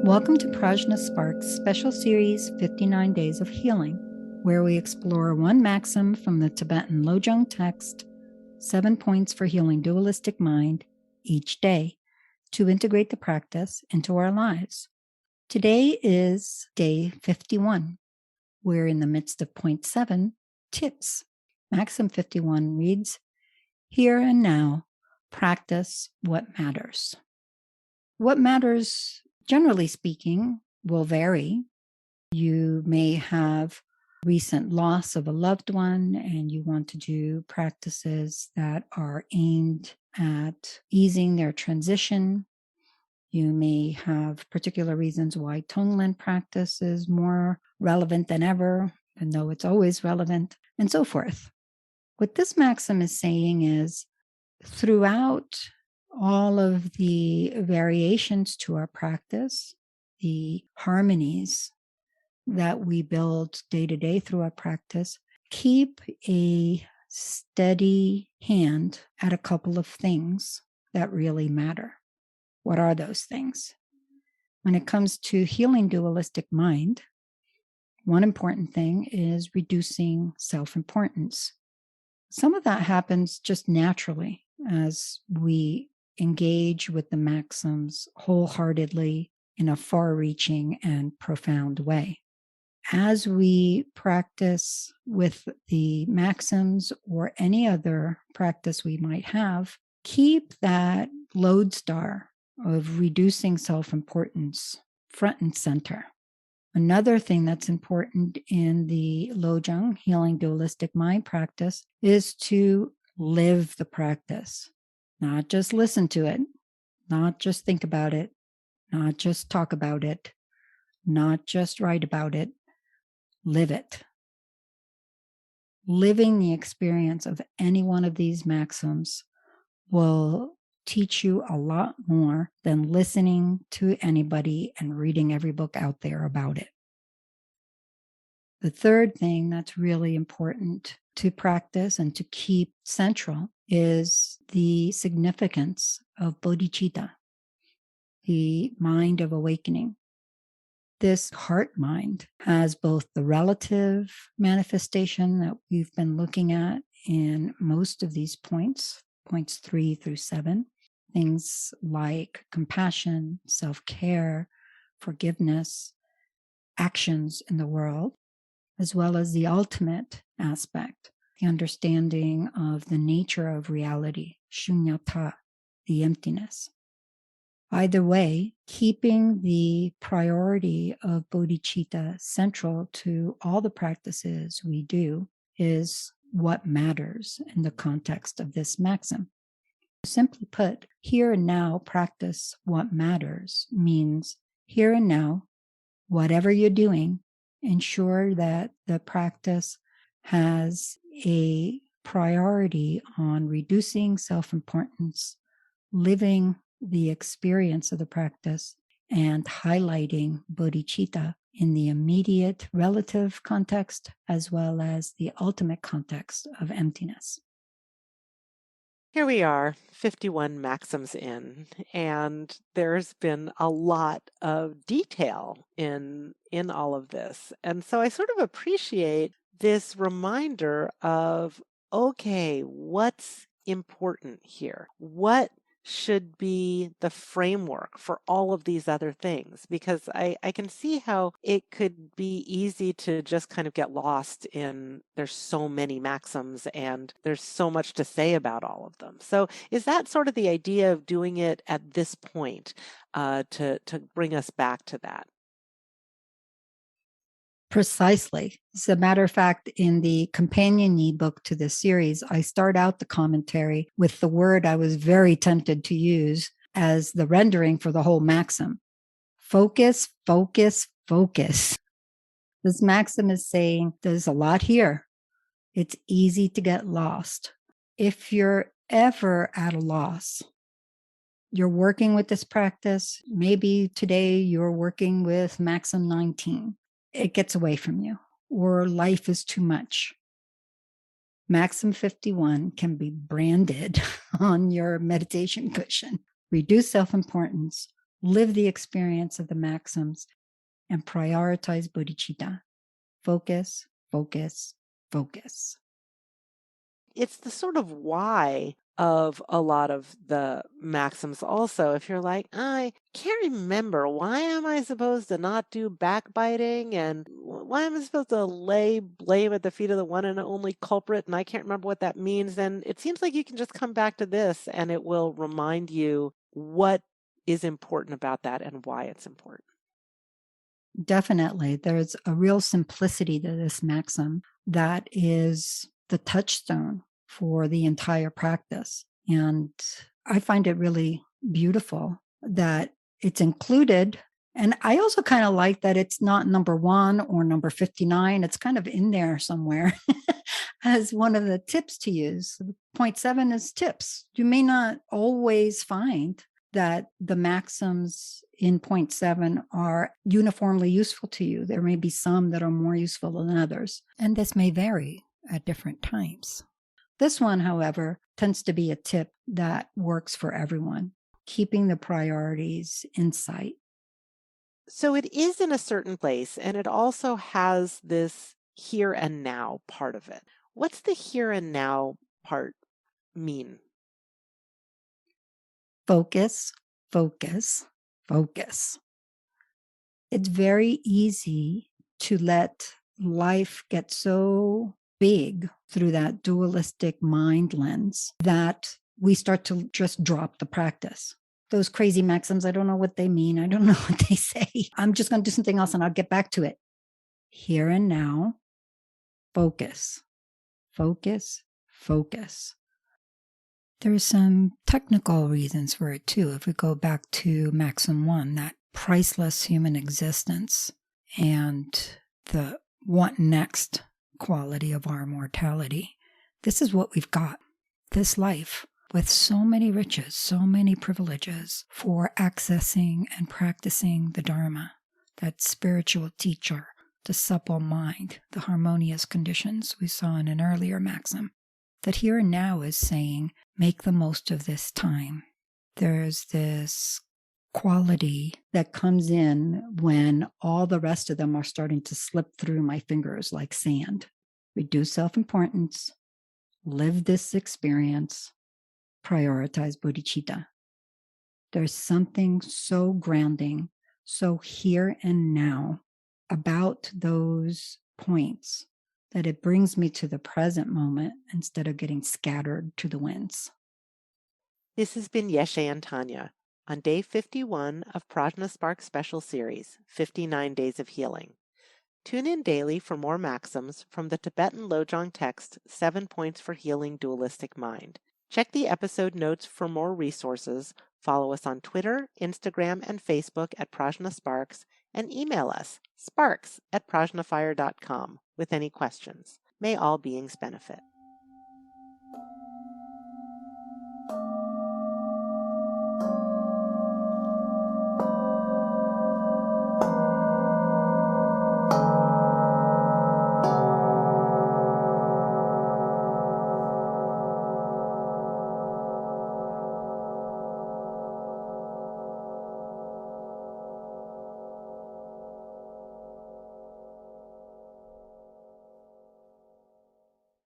Welcome to PRAJNA SPARKS Special Series 59 Days of Healing, where we explore one maxim from the Tibetan Lojong text, 7 points for healing dualistic mind, each day, to integrate the practice into our lives. Today is day 51. We're in the midst of point 7, tips. Maxim 51 reads, "Here and now, practice what matters." What matters, generally speaking, will vary. You may have recent loss of a loved one and you want to do practices that are aimed at easing their transition. You may have particular reasons why Tonglen practice is more relevant than ever, even though it's always relevant, and so forth. What this maxim is saying is, throughout all of the variations to our practice, the harmonies that we build day to day through our practice, keep a steady hand at a couple of things that really matter. What are those things? When it comes to healing dualistic mind, one important thing is reducing self-importance. Some of that happens just naturally as we engage with the maxims wholeheartedly in a far-reaching and profound way. As we practice with the maxims or any other practice we might have, keep that lodestar of reducing self-importance front and center. Another thing that's important in the Lojong, Healing Dualistic Mind practice, is to live the practice, not just listen to it, not just think about it, not just talk about it, not just write about it, live it. Living the experience of any one of these maxims will teach you a lot more than listening to anybody and reading every book out there about it. The third thing that's really important to practice and to keep central is the significance of bodhicitta, the mind of awakening. This heart mind has both the relative manifestation that we've been looking at in most of these points 3 through 7, things like compassion, self-care, forgiveness, actions in the world, as well as the ultimate aspect, the understanding of the nature of reality, shunyata, the emptiness. Either way, keeping the priority of bodhicitta central to all the practices we do is what matters in the context of this maxim. Simply put, here and now practice what matters means here and now, whatever you're doing, ensure that the practice has a priority on reducing self-importance, living the experience of the practice, and highlighting bodhicitta in the immediate relative context as well as the ultimate context of emptiness. Here we are, 51 maxims in, and there's been a lot of detail in all of this. And so I sort of appreciate this reminder of, okay, what's important here? What should be the framework for all of these other things? Because I can see how it could be easy to just kind of get lost in there's so many maxims and there's so much to say about all of them. So is that sort of the idea of doing it at this point to bring us back to that? Precisely. As a matter of fact, in the companion ebook to this series, I start out the commentary with the word I was very tempted to use as the rendering for the whole maxim. Focus, focus, focus. This maxim is saying there's a lot here. It's easy to get lost. If you're ever at a loss, you're working with this practice, maybe today you're working with maxim 19. It gets away from you, or life is too much. Maxim 51 can be branded on your meditation cushion. Reduce self-importance, live the experience of the maxims, and prioritize bodhicitta. Focus, focus, focus. It's the sort of why of a lot of the maxims also. If you're like, I can't remember, why am I supposed to not do backbiting? And why am I supposed to lay blame at the feet of the one and only culprit? And I can't remember what that means. Then it seems like you can just come back to this and it will remind you what is important about that and why it's important. Definitely. There's a real simplicity to this maxim that is the touchstone for the entire practice. And I find it really beautiful that it's included. And I also kind of like that it's not number 1 or number 59. It's kind of in there somewhere as one of the tips to use. Point 7 is tips. You may not always find that the maxims in point 7 are uniformly useful to you. There may be some that are more useful than others, and this may vary at different times. This one, however, tends to be a tip that works for everyone, keeping the priorities in sight. So it is in a certain place, and it also has this here and now part of it. What's the here and now part mean? Focus, focus, focus. It's very easy to let life get so big through that dualistic mind lens that we start to just drop the practice. Those crazy maxims, I don't know what they mean. I don't know what they say. I'm just going to do something else and I'll get back to it. Here and now, focus, focus, focus. There's some technical reasons for it too. If we go back to Maxim 1, that priceless human existence and the what next quality of our mortality. This is what we've got, this life with so many riches, so many privileges for accessing and practicing the Dharma, that spiritual teacher, the supple mind, the harmonious conditions we saw in an earlier maxim. That here and now is saying, make the most of this time. There's this quality that comes in when all the rest of them are starting to slip through my fingers like sand. Reduce self-importance, live this experience, prioritize bodhicitta. There's something so grounding, so here and now about those points that it brings me to the present moment instead of getting scattered to the winds. This has been Yeshe and Tanya on day 51 of PRAJNA SPARKS Special Series, 59 Days of Healing. Tune in daily for more maxims from the Tibetan Lojong text, 7 Points for Healing Dualistic Mind. Check the episode notes for more resources, follow us on Twitter, Instagram, and Facebook at PRAJNA SPARKS, and email us, sparks@prajnafire.com, with any questions. May all beings benefit.